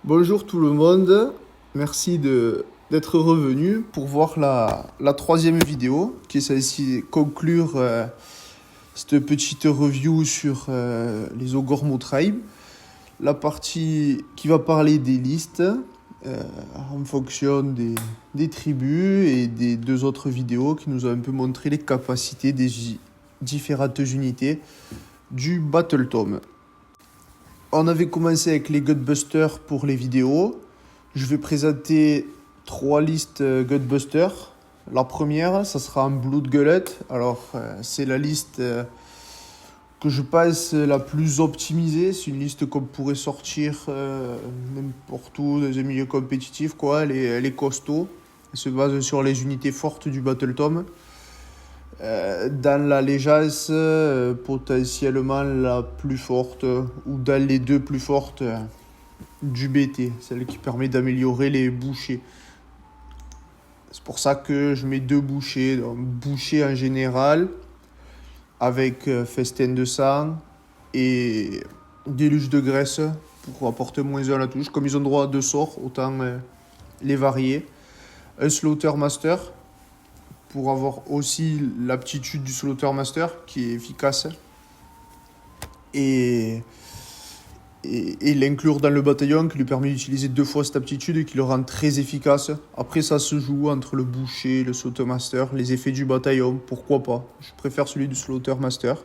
Bonjour tout le monde, merci d'être revenu pour voir la troisième vidéo qui est celle-ci conclure cette petite review sur les Ogor Tribe. La partie qui va parler des listes en fonction des tribus et des deux autres vidéos qui nous ont un peu montré les capacités des différentes unités du Battle Tome. On avait commencé avec les Gutbusters pour les vidéos. Je vais présenter 3 listes Gutbusters. La première, ça sera en Blood Gullet. Alors, c'est la liste que je pense la plus optimisée. C'est une liste qu'on pourrait sortir n'importe où dans un milieu compétitif, quoi. Elle est costaud. Elle se base sur les unités fortes du Battle Tome. Dans l'allégeance, potentiellement la plus forte, ou dans les deux plus fortes du BT, celle qui permet d'améliorer les bouchers. C'est pour ça que je mets 2 bouchers. Donc, boucher en général, avec festin de sang et déluge de graisse pour apporter moins 1 à la touche. Comme ils ont droit à 2 sorts, autant les varier. Un Slaughter Master, pour avoir aussi l'aptitude du Slaughter Master qui est efficace et l'inclure dans le bataillon qui lui permet d'utiliser 2 fois cette aptitude et qui le rend très efficace. Après, ça se joue entre le boucher et le Slaughter Master, les effets du bataillon, pourquoi pas. Je préfère celui du Slaughter Master.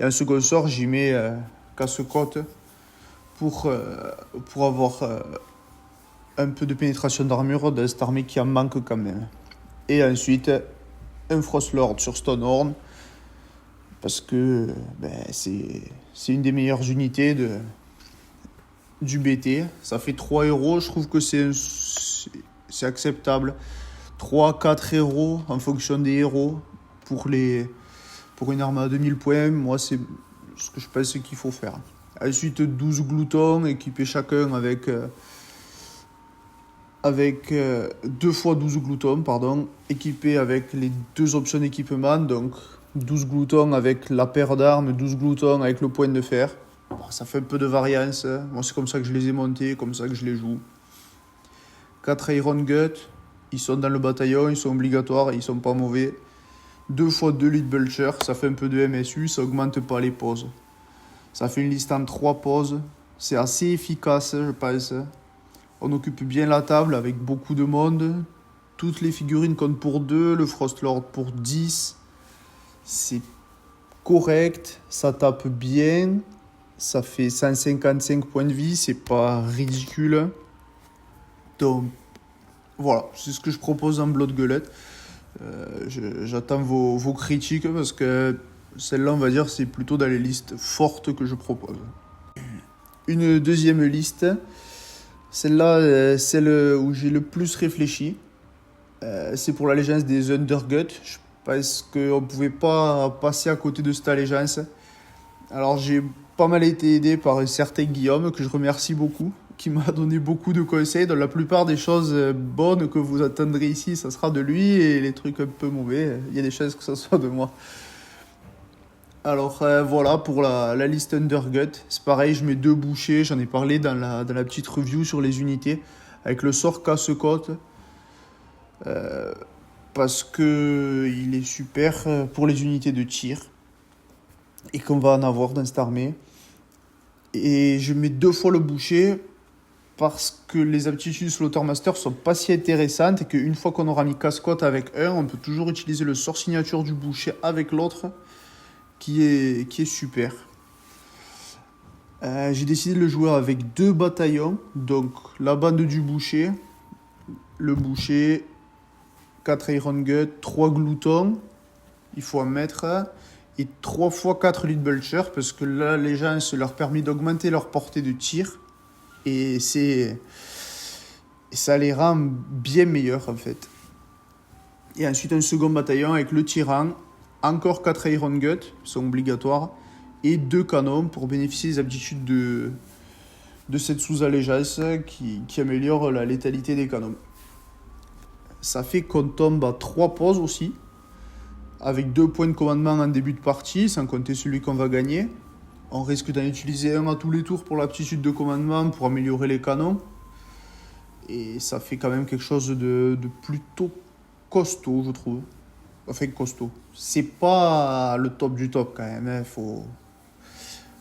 Et en second sort, j'y mets casse-côte pour avoir un peu de pénétration d'armure dans cette armée qui en manque quand même. Et ensuite, un Frostlord sur Stonehorn, parce que c'est une des meilleures unités du BT. Ça fait 3 héros, je trouve que c'est acceptable. 3-4 héros en fonction des héros pour une arme à 2000 points. Moi, c'est ce que je pense qu'il faut faire. Ensuite, 12 gloutons équipés chacun avec 2 fois 12 gloutons, équipés avec les 2 options d'équipement, donc 12 gloutons avec la paire d'armes, 12 gloutons avec le point de fer. Bon, ça fait un peu de variance, moi c'est comme ça que je les ai montés, comme ça que je les joue. 4 Iron Gut, ils sont dans le bataillon, ils sont obligatoires, ils sont pas mauvais. 2 fois 2 Lead Belcher, ça fait un peu de MSU, ça augmente pas les pauses. Ça fait une liste en 3 pauses, c'est assez efficace je pense. On occupe bien la table avec beaucoup de monde. Toutes les figurines comptent pour 2, le Frostlord pour 10. C'est correct, ça tape bien. Ça fait 155 points de vie, c'est pas ridicule. Donc voilà, c'est ce que je propose en Blood Gullet. J'attends vos critiques parce que celle-là, on va dire, c'est plutôt dans les listes fortes que je propose. Une deuxième liste. Celle-là, celle où j'ai le plus réfléchi. C'est pour l'allégeance des Undergut. Je pense qu'on ne pouvait pas passer à côté de cette allégeance. Alors j'ai pas mal été aidé par un certain Guillaume, que je remercie beaucoup, qui m'a donné beaucoup de conseils. Dans la plupart des choses bonnes que vous attendrez ici, ça sera de lui, et les trucs un peu mauvais, il y a des chances que ça soit de moi. Alors voilà pour la liste Undergut. C'est pareil, je mets 2 bouchers, j'en ai parlé dans la petite review sur les unités, avec le sort casse-côte, parce que il est super pour les unités de tir, et qu'on va en avoir dans cette armée. Et je mets 2 fois le boucher, parce que les aptitudes Slaughter Master sont pas si intéressantes, et qu'une fois qu'on aura mis casse-côte avec un, on peut toujours utiliser le sort signature du boucher avec l'autre, qui est super. J'ai décidé de le jouer avec 2 bataillons, donc la bande du boucher, le boucher, 4 Iron Gut, 3 gloutons, il faut en mettre, et 3 fois 4 Lead Belcher, parce que l'allégeance leur permet d'augmenter leur portée de tir, et ça les rend bien meilleurs en fait. Et ensuite un second bataillon avec le tyran, encore 4 Iron Gut, sont obligatoires, et 2 canons pour bénéficier des aptitudes de cette sous-allégeance qui améliore la létalité des canons. Ça fait qu'on tombe à 3 pauses aussi, avec 2 points de commandement en début de partie, sans compter celui qu'on va gagner. On risque d'en utiliser un à tous les tours pour l'aptitude de commandement pour améliorer les canons. Et ça fait quand même quelque chose de plutôt costaud, je trouve. Enfin, costaud. C'est pas le top du top quand même, hein.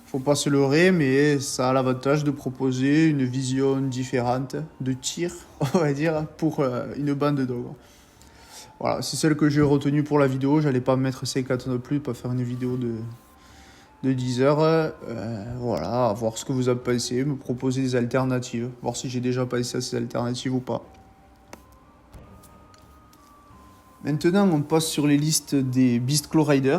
Faut pas se leurrer, mais ça a l'avantage de proposer une vision différente de tir, on va dire, pour une bande d'ogres. Voilà, c'est celle que j'ai retenue pour la vidéo. J'allais pas me mettre C4 non plus, pas faire une vidéo de 10 heures. Voilà, voir ce que vous en pensez, me proposer des alternatives, voir si j'ai déjà pensé à ces alternatives ou pas. Maintenant, on passe sur les listes des Beast Claw Rider.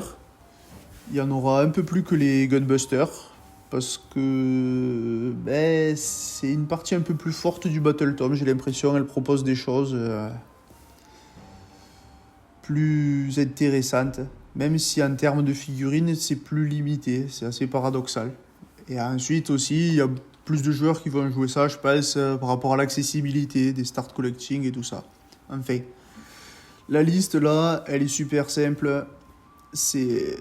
Il y en aura un peu plus que les Gunbusters, parce que c'est une partie un peu plus forte du Battle Tom, j'ai l'impression. Elle propose des choses plus intéressantes, même si en termes de figurines, c'est plus limité, c'est assez paradoxal. Et ensuite aussi, il y a plus de joueurs qui vont jouer ça, je pense, par rapport à l'accessibilité des start collecting et tout ça. Enfin, la liste là, elle est super simple. C'est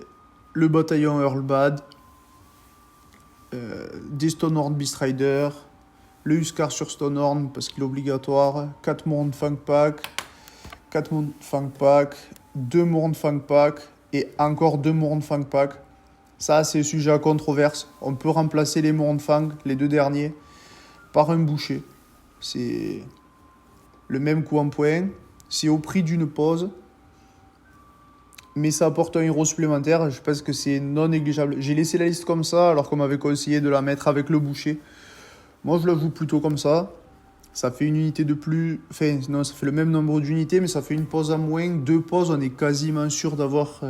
le bataillon Earlbad, des Stonehorn Beast Rider, le Huskar sur Stonehorn parce qu'il est obligatoire, 4 Mourne Fang Pack, 4 Mourne Fang Pack, 2 Mourne Fang Pack et encore 2 Mourne Fang Pack. Ça, c'est sujet à controverse. On peut remplacer les Mourne Fang, les deux derniers, par un boucher. C'est le même coup en point. C'est au prix d'une pause. Mais ça apporte un héros supplémentaire. Je pense que c'est non négligeable. J'ai laissé la liste comme ça, alors qu'on m'avait conseillé de la mettre avec le boucher. Moi, je la joue plutôt comme ça. Ça fait une unité de plus. Enfin, non, ça fait le même nombre d'unités, mais ça fait une pause en moins. 2 pauses, on est quasiment sûr d'avoir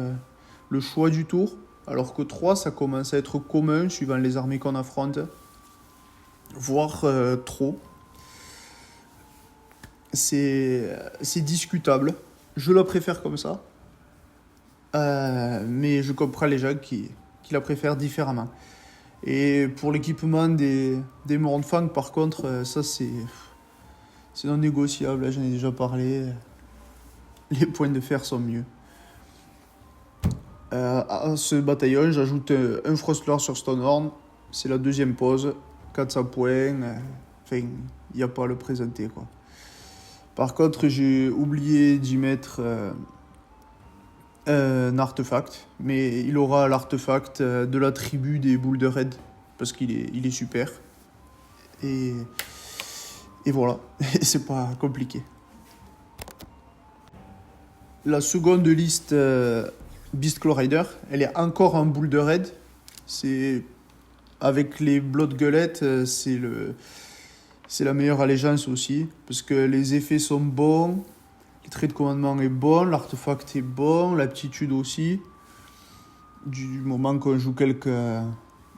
le choix du tour. Alors que 3, ça commence à être commun, suivant les armées qu'on affronte. Voire trop. C'est discutable. Je la préfère comme ça. Mais je comprends les gens qui la préfèrent différemment. Et pour l'équipement des Mourne Fang, par contre, ça c'est non négociable. Là, j'en ai déjà parlé. Les points de fer sont mieux. À ce bataillon, j'ajoute un Frostlord sur Stonehorn. C'est la deuxième pause. 400 points. Enfin, il n'y a pas à le présenter, quoi. Par contre, j'ai oublié d'y mettre un artefact, mais il aura l'artefact de la tribu des boules de raid, parce qu'il est super. Et voilà, c'est pas compliqué. La seconde liste Beast Claw Rider, elle est encore en boule de raid. C'est avec les Blood Gullets, c'est la meilleure allégeance aussi, parce que les effets sont bons, le trait de commandement est bon, l'artefact est bon, l'aptitude aussi, du moment qu'on joue quelques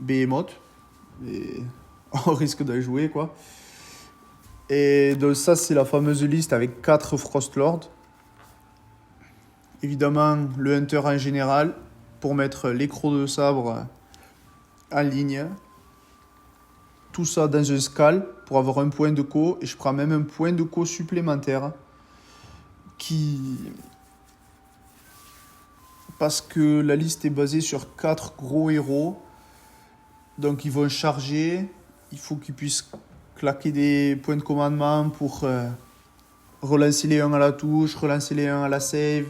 behemoths, et on risque d'en jouer, quoi. Et donc ça, c'est la fameuse liste avec 4 Frostlords. Évidemment, le Hunter en général, pour mettre les crocs de sabre en ligne. Tout ça dans un scal pour avoir un point de co. Et je prends même un point de co supplémentaire. Parce que la liste est basée sur 4 gros héros. Donc ils vont charger. Il faut qu'ils puissent claquer des points de commandement pour relancer les 1 à la touche, relancer les 1 à la save.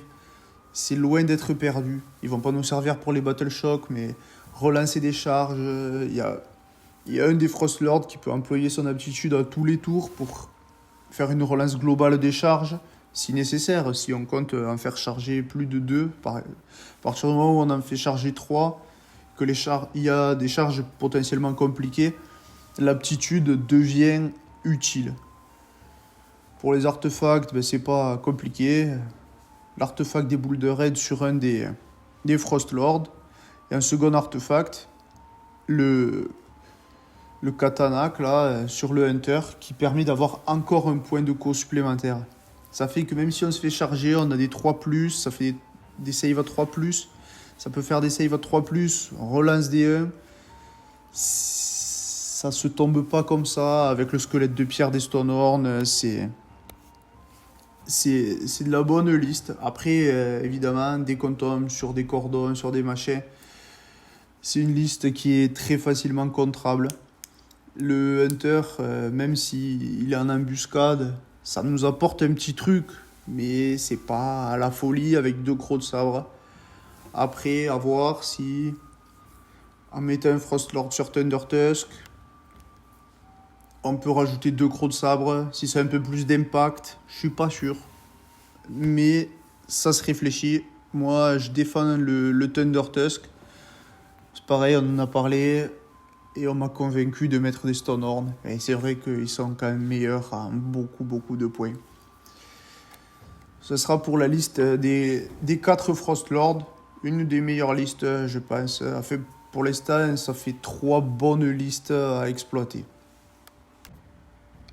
C'est loin d'être perdu. Ils vont pas nous servir pour les battle shock, mais relancer des charges. Il y a un des Frostlords qui peut employer son aptitude à tous les tours pour faire une relance globale des charges, si nécessaire. Si on compte en faire charger plus de 2, à partir du moment où on en fait charger 3, que il y a des charges potentiellement compliquées, l'aptitude devient utile. Pour les artefacts, c'est pas compliqué. L'artefact des boules de raid sur un des Frostlords. Et un second artefact, le katana là, sur le Hunter, qui permet d'avoir encore un point de co supplémentaire. Ça fait que même si on se fait charger, on a des 3+, ça fait des saves à 3+, ça peut faire des saves à 3+, on relance des 1. Ça se tombe pas comme ça, avec le squelette de pierre des Stonehorn, c'est de la bonne liste. Après, évidemment, dès qu'on tombe sur des cordons, sur des machins, c'est une liste qui est très facilement contrable. Le Hunter, même s'il est en embuscade, ça nous apporte un petit truc, mais c'est pas à la folie avec 2 crocs de sabre. Après, à voir si, en mettant un Frostlord sur Thundertusk, on peut rajouter 2 crocs de sabre, si c'est un peu plus d'impact, je suis pas sûr. Mais ça se réfléchit. Moi, je défends le Thundertusk. C'est pareil, on en a parlé et on m'a convaincu de mettre des Stonehorn. Et c'est vrai qu'ils sont quand même meilleurs à beaucoup de points. Ce sera pour la liste des 4 Frostlords. Une des meilleures listes, je pense. Pour l'instant, ça fait 3 bonnes listes à exploiter.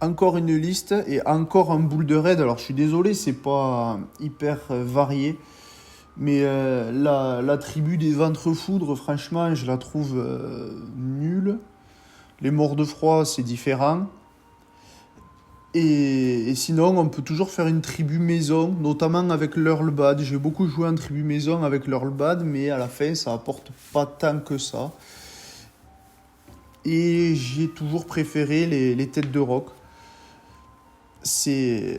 Encore une liste et encore un boule de raid. Alors je suis désolé, c'est pas hyper varié. Mais la tribu des ventre-foudres, franchement, je la trouve nulle. Les morts de froid, c'est différent. Et sinon, on peut toujours faire une tribu maison, notamment avec l'Earlbad. J'ai beaucoup joué en tribu maison avec l'Earlbad, mais à la fin, ça apporte pas tant que ça. Et j'ai toujours préféré les têtes de roc. C'est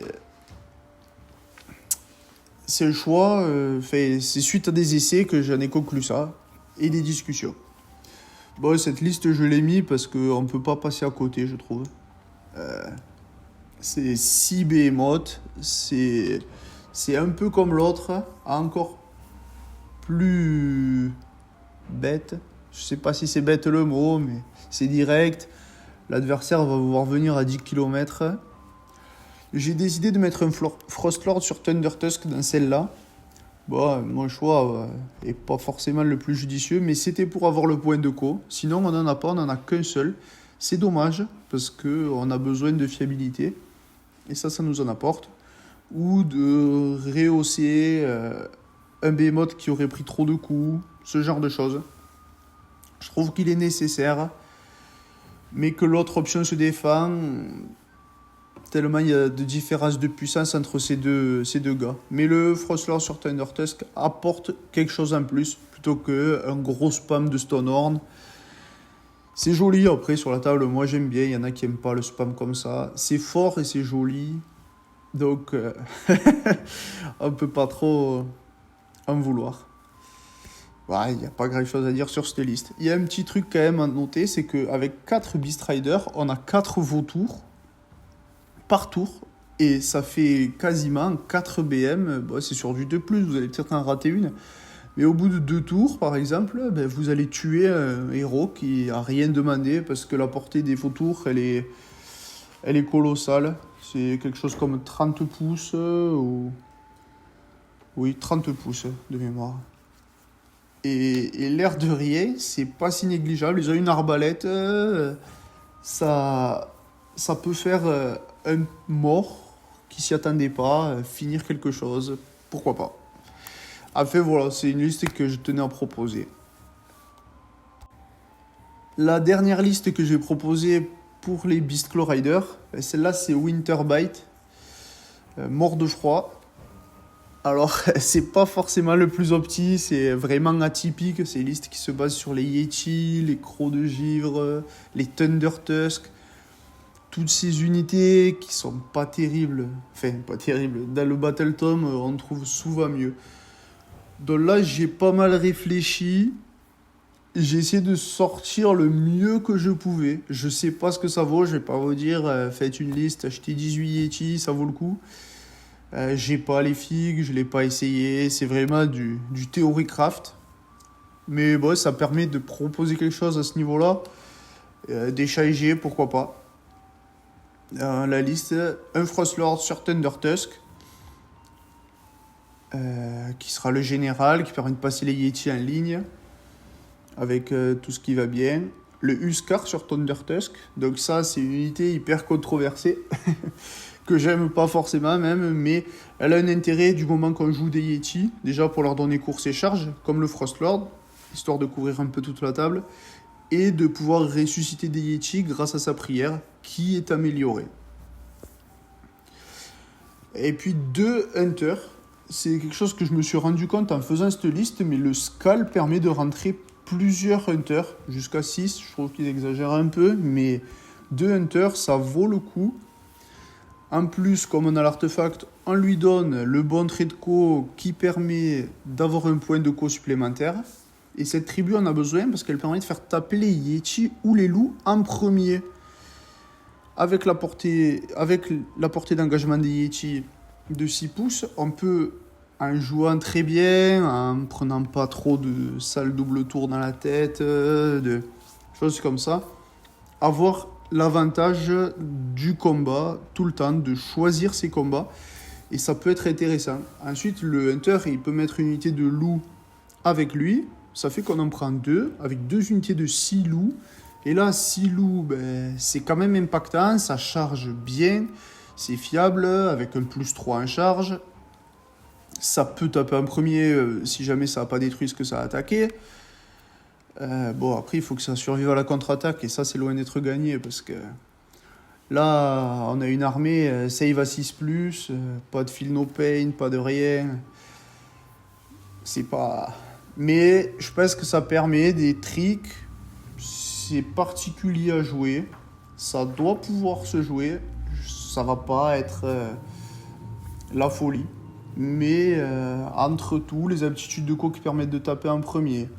le choix, c'est suite à des essais que j'en ai conclu ça, et des discussions. Bon, cette liste, je l'ai mis parce qu'on ne peut pas passer à côté, je trouve. C'est 6 behemoths, c'est un peu comme l'autre, encore plus bête. Je sais pas si c'est bête le mot, mais c'est direct. L'adversaire va voir venir à 10 km. J'ai décidé de mettre un Frostlord sur Thundertusk dans celle-là. Bon, mon choix est pas forcément le plus judicieux, mais c'était pour avoir le point de co. Sinon, on n'en a pas, on n'en a qu'un seul. C'est dommage, parce qu'on a besoin de fiabilité. Et ça nous en apporte. Ou de rehausser un behemoth qui aurait pris trop de coups, ce genre de choses. Je trouve qu'il est nécessaire, mais que l'autre option se défend, tellement il y a de différences de puissance entre ces deux gars. Mais le Frostlord sur Thundertusk apporte quelque chose en plus, plutôt qu'un gros spam de Stonehorn. C'est joli, après sur la table, moi j'aime bien, il y en a qui n'aiment pas le spam comme ça. C'est fort et c'est joli, donc on peut pas trop en vouloir. Ouais, il n'y a pas grand chose à dire sur cette liste. Il y a un petit truc quand même à noter, c'est qu'avec 4 Beast Riders, on a 4 vautours par tour, et ça fait quasiment 4 BM. Bon, c'est sur du 2+, vous allez peut-être en rater une. Mais au bout de 2 tours, par exemple, vous allez tuer un héros qui a rien demandé, parce que la portée des vautours, elle est colossale. C'est quelque chose comme 30 pouces, ou... Oui, 30 pouces de mémoire. Et l'air de rien, c'est pas si négligeable. Ils ont une arbalète, ça peut faire un mort qui s'y attendait pas, finir quelque chose, pourquoi pas. Enfin voilà, c'est une liste que je tenais à proposer. La dernière liste que j'ai proposée pour les Beastclaw Riders, celle-là c'est Winterbite, mort de froid. Alors, c'est pas forcément le plus opti, c'est vraiment atypique. C'est une liste qui se base sur les Yeti, les Crocs de Givre, les Thundertusk. Toutes ces unités qui sont pas terribles. Enfin, pas terribles. Dans le Battle Tome, on trouve souvent mieux. Donc là, j'ai pas mal réfléchi. J'ai essayé de sortir le mieux que je pouvais. Je sais pas ce que ça vaut, je vais pas vous dire, faites une liste, achetez 18 Yeti, ça vaut le coup. J'ai pas les figues, je l'ai pas essayé, c'est vraiment du Theorycraft. Mais bon, ça permet de proposer quelque chose à ce niveau-là. Des chats pourquoi pas. La liste, un Frostlord sur Thundertusk, qui sera le général, qui permet de passer les Yeti en ligne, avec tout ce qui va bien. Le Huskar sur Thundertusk, donc ça c'est une unité hyper controversée. Que j'aime pas forcément même, mais elle a un intérêt du moment qu'on joue des Yeti, déjà pour leur donner course et charge, comme le Frostlord, histoire de couvrir un peu toute la table, et de pouvoir ressusciter des Yeti grâce à sa prière, qui est améliorée. Et puis 2 Hunters, c'est quelque chose que je me suis rendu compte en faisant cette liste, mais le Skull permet de rentrer plusieurs Hunters, jusqu'à 6, je trouve qu'ils exagèrent un peu, mais 2 Hunter, ça vaut le coup. En plus, comme on a l'artefact, on lui donne le bon trait de co qui permet d'avoir un point de co supplémentaire. Et cette tribu en a besoin parce qu'elle permet de faire taper les Yeti ou les loups en premier. Avec la portée d'engagement des Yeti de 6 pouces, on peut, en jouant très bien, en prenant pas trop de sales double tours dans la tête, de choses comme ça, avoir l'avantage du combat tout le temps, de choisir ses combats. Et ça peut être intéressant. Ensuite, le Hunter, il peut mettre une unité de loup avec lui. Ça fait qu'on en prend 2, avec 2 unités de 6 loups. Et là, 6 loups, c'est quand même impactant, ça charge bien, c'est fiable, avec un +3 en charge. Ça peut taper en premier si jamais ça n'a pas détruit ce que ça a attaqué. Après, il faut que ça survive à la contre-attaque, et ça, c'est loin d'être gagné, parce que là, on a une armée, save à 6+, pas de feel no pain, pas de rien. C'est pas... Mais je pense que ça permet des tricks, c'est particulier à jouer, ça doit pouvoir se jouer, ça va pas être la folie, mais entre tout, les aptitudes de co qui permettent de taper en premier,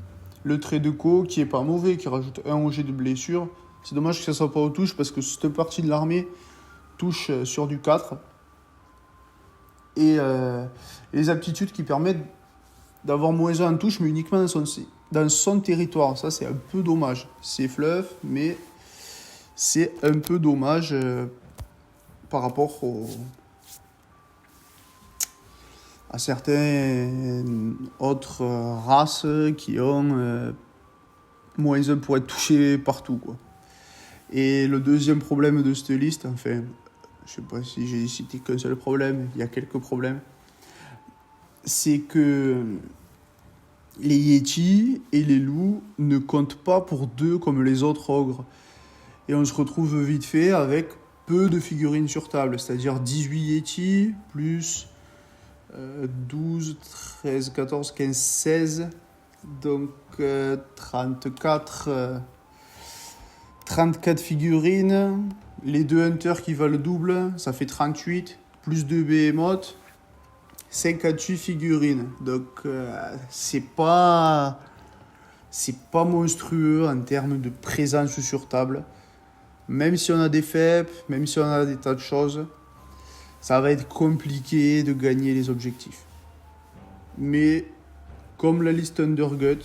le trait de co qui est pas mauvais, qui rajoute 1 au jet de blessure, c'est dommage que ça soit pas aux touches parce que cette partie de l'armée touche sur du 4, et les aptitudes qui permettent d'avoir -1 en touche, mais uniquement dans son territoire. Ça, c'est un peu dommage. C'est fluff, mais c'est un peu dommage par rapport à certaines autres races qui ont -1 pour être touchées partout, quoi. Et le deuxième problème de cette liste, enfin, je sais pas si j'ai cité qu'un seul problème, il y a quelques problèmes, c'est que les Yétis et les loups ne comptent pas pour 2 comme les autres ogres. Et on se retrouve vite fait avec peu de figurines sur table, c'est-à-dire 18 Yétis plus 12, 13, 14, 15, 16, donc 34 figurines, les 2 Hunters qui valent le double, ça fait 38, plus 2 Behemoth, 58 figurines. Donc c'est pas monstrueux en termes de présence sur table. Même si on a des faibles, même si on a des tas de choses, ça va être compliqué de gagner les objectifs. Mais comme la liste Undergut,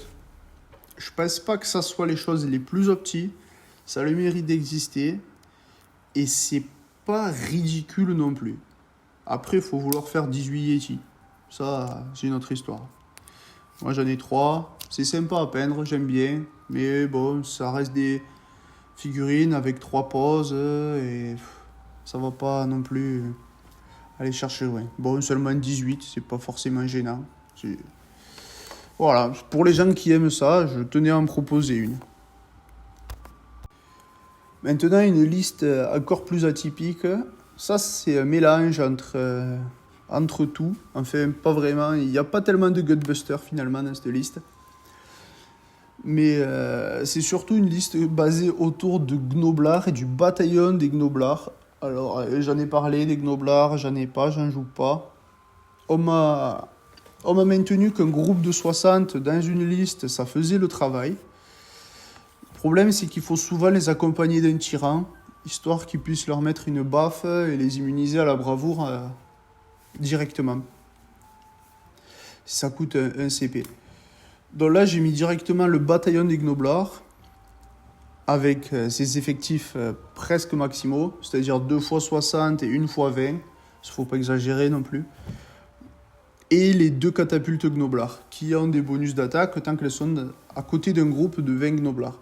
je pense pas que ça soit les choses les plus optimes. Ça a le mérite d'exister. Et c'est pas ridicule non plus. Après, il faut vouloir faire 18 Yeti. Ça, c'est une autre histoire. Moi, j'en ai 3. C'est sympa à peindre, j'aime bien. Mais bon, ça reste des figurines avec 3 poses. Et ça va pas non plus aller chercher loin. Bon, seulement 18, c'est pas forcément gênant. Voilà, pour les gens qui aiment ça, je tenais à en proposer une. Maintenant, une liste encore plus atypique. Ça, c'est un mélange entre tout. Enfin, pas vraiment. Il n'y a pas tellement de Gutbuster finalement dans cette liste. Mais c'est surtout une liste basée autour de Gnoblar et du bataillon des Gnoblar. Alors, j'en ai parlé des Gnoblar, j'en joue pas. On m'a maintenu qu'un groupe de 60 dans une liste, ça faisait le travail. Le problème, c'est qu'il faut souvent les accompagner d'un tyran, histoire qu'ils puissent leur mettre une baffe et les immuniser à la bravoure directement. Ça coûte un CP. Donc là, j'ai mis directement le bataillon des Gnoblar, avec ses effectifs presque maximaux, c'est-à-dire 2 fois 60 et 1 fois 20. Il ne faut pas exagérer non plus. Et les 2 catapultes Gnoblar, qui ont des bonus d'attaque tant qu'elles sont à côté d'un groupe de 20 Gnoblar.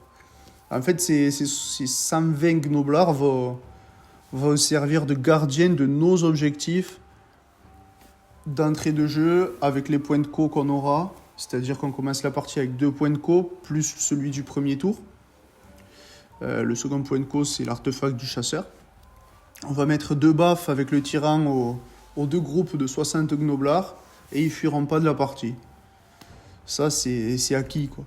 En fait, ces 120 Gnoblar vont servir de gardiens de nos objectifs d'entrée de jeu avec les points de co qu'on aura. C'est-à-dire qu'on commence la partie avec 2 points de co, plus celui du premier tour. Le second point de co, c'est l'artefact du chasseur. On va mettre 2 baffes avec le tyran aux 2 groupes de 60 Gnoblar, et ils fuiront pas de la partie. Ça, c'est acquis, quoi.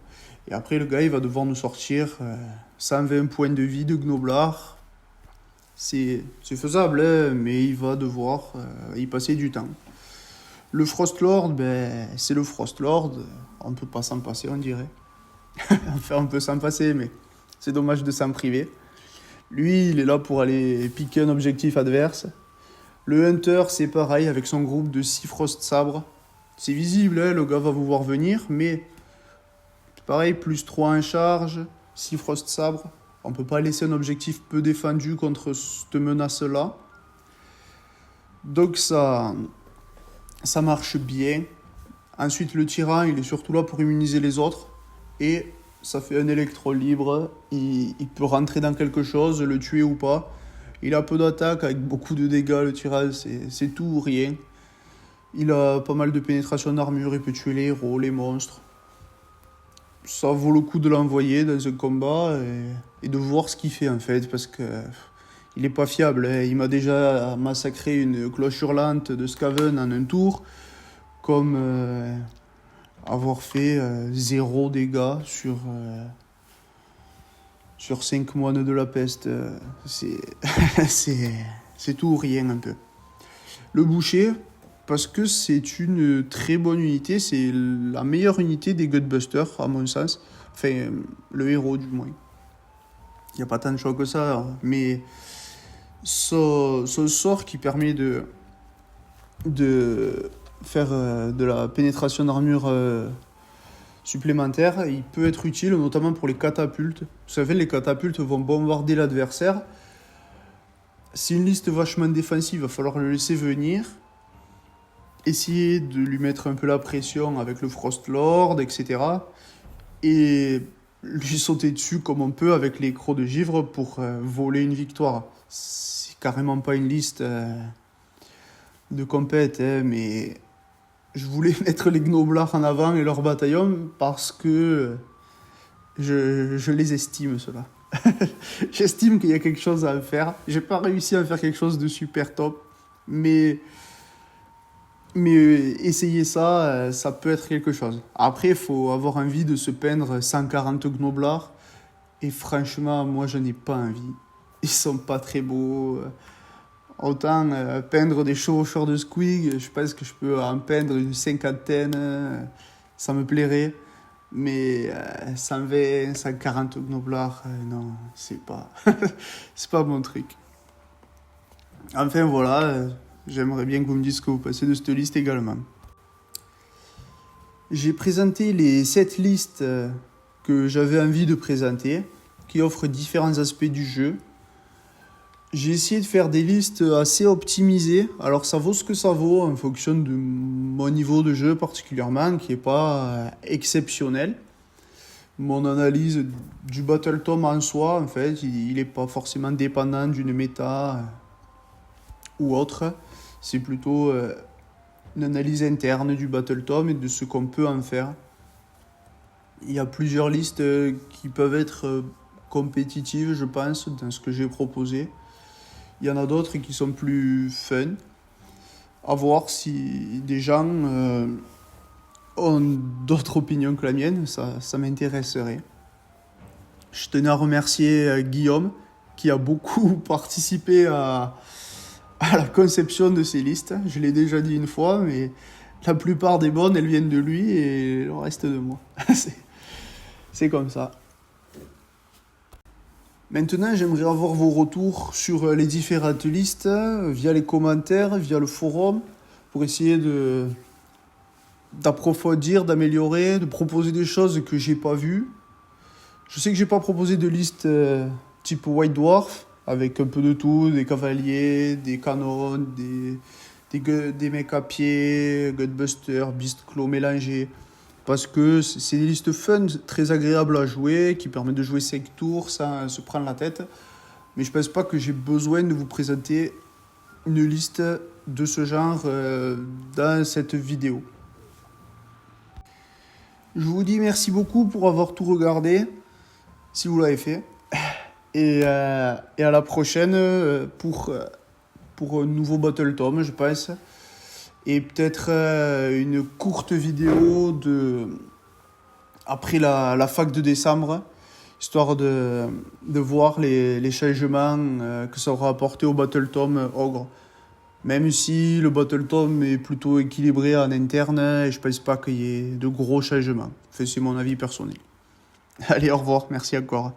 Et après, le gars, il va devoir nous sortir 120 points de vie de Gnoblar C'est faisable, hein, mais il va devoir y passer du temps. Le Frostlord, ben, c'est le Frostlord. On ne peut pas s'en passer, on dirait. Enfin, on peut s'en passer, mais c'est dommage de s'en priver. Lui, il est là pour aller piquer un objectif adverse. Le Hunter, c'est pareil, avec son groupe de 6 Frost Sabres. C'est visible, hein, le gars va vous voir venir, mais pareil, plus 3 en charge, 6 Frost Sabres. On peut pas laisser un objectif peu défendu contre cette menace-là. Donc ça marche bien. Ensuite, le tyran, il est surtout là pour immuniser les autres. Et ça fait un électro libre. Il peut rentrer dans quelque chose, le tuer ou pas. Il a peu d'attaque, avec beaucoup de dégâts. Le tyran, c'est tout ou rien. Il a pas mal de pénétration d'armure. Il peut tuer les héros, les monstres. Ça vaut le coup de l'envoyer dans un combat et de voir ce qu'il fait en fait. Parce que il est pas fiable. Hein. Il m'a déjà massacré une cloche hurlante de Skaven en un tour. Comme avoir fait 0 dégâts sur 5 moines de la peste. C'est tout ou rien un peu. Le boucher, parce que c'est une très bonne unité, c'est la meilleure unité des Gutbusters à mon sens. Enfin, le héros du moins. Il n'y a pas tant de choix que ça, mais ce sort qui permet de faire de la pénétration d'armure supplémentaire, il peut être utile notamment pour les catapultes. Vous savez, les catapultes vont bombarder l'adversaire. C'est une liste vachement défensive, il va falloir le laisser venir. Essayer de lui mettre un peu la pression avec le Frostlord, etc. Et lui sauter dessus comme on peut avec les crocs de givre pour voler une victoire. C'est carrément pas une liste de compète, hein, mais je voulais mettre les Gnoblards en avant et leur bataillon parce que je les estime, ceux-là. J'estime qu'il y a quelque chose à en faire. J'ai pas réussi à faire quelque chose de super top, mais essayer ça, ça peut être quelque chose. Après, il faut avoir envie de se peindre 140 Gnoblards. Et franchement, moi, je n'ai pas envie. Ils sont pas très beaux. Autant peindre des chevaucheurs de Squig, je pense que je peux en peindre une cinquantaine. Ça me plairait. Mais 120, 140 Gnoblards, non, c'est pas... c'est pas mon truc. Enfin, voilà... J'aimerais bien que vous me disiez ce que vous pensez de cette liste également. J'ai présenté les 7 listes que j'avais envie de présenter, qui offrent différents aspects du jeu. J'ai essayé de faire des listes assez optimisées. Alors ça vaut ce que ça vaut en fonction de mon niveau de jeu particulièrement, qui n'est pas exceptionnel. Mon analyse du Battle Tome en soi, en fait, il n'est pas forcément dépendant d'une méta ou autre. C'est plutôt une analyse interne du Battle Tome et de ce qu'on peut en faire. Il y a plusieurs listes qui peuvent être compétitives, je pense, dans ce que j'ai proposé. Il y en a d'autres qui sont plus fun. À voir si des gens ont d'autres opinions que la mienne, ça m'intéresserait. Je tenais à remercier Guillaume, qui a beaucoup participé à la conception de ces listes. Je l'ai déjà dit une fois, mais la plupart des bonnes, elles viennent de lui et le reste de moi. C'est comme ça. Maintenant, j'aimerais avoir vos retours sur les différentes listes, via les commentaires, via le forum, pour essayer d'approfondir, d'améliorer, de proposer des choses que j'ai pas vues. Je sais que j'ai pas proposé de liste type White Dwarf, avec un peu de tout, des cavaliers, des canons, des mecs à pied, Gutbuster, Beastclaw mélangés. Parce que c'est des listes fun, très agréables à jouer, qui permettent de jouer 5 tours sans se prendre la tête. Mais je pense pas que j'ai besoin de vous présenter une liste de ce genre dans cette vidéo. Je vous dis merci beaucoup pour avoir tout regardé, si vous l'avez fait. Et à la prochaine pour un nouveau Battle Tome, je pense. Et peut-être une courte vidéo après la fac de décembre, histoire de voir les changements que ça aura apporté au Battle Tom Ogre. Même si le Battle Tom est plutôt équilibré en interne, et je pense pas qu'il y ait de gros changements. Enfin, c'est mon avis personnel. Allez, au revoir, merci encore.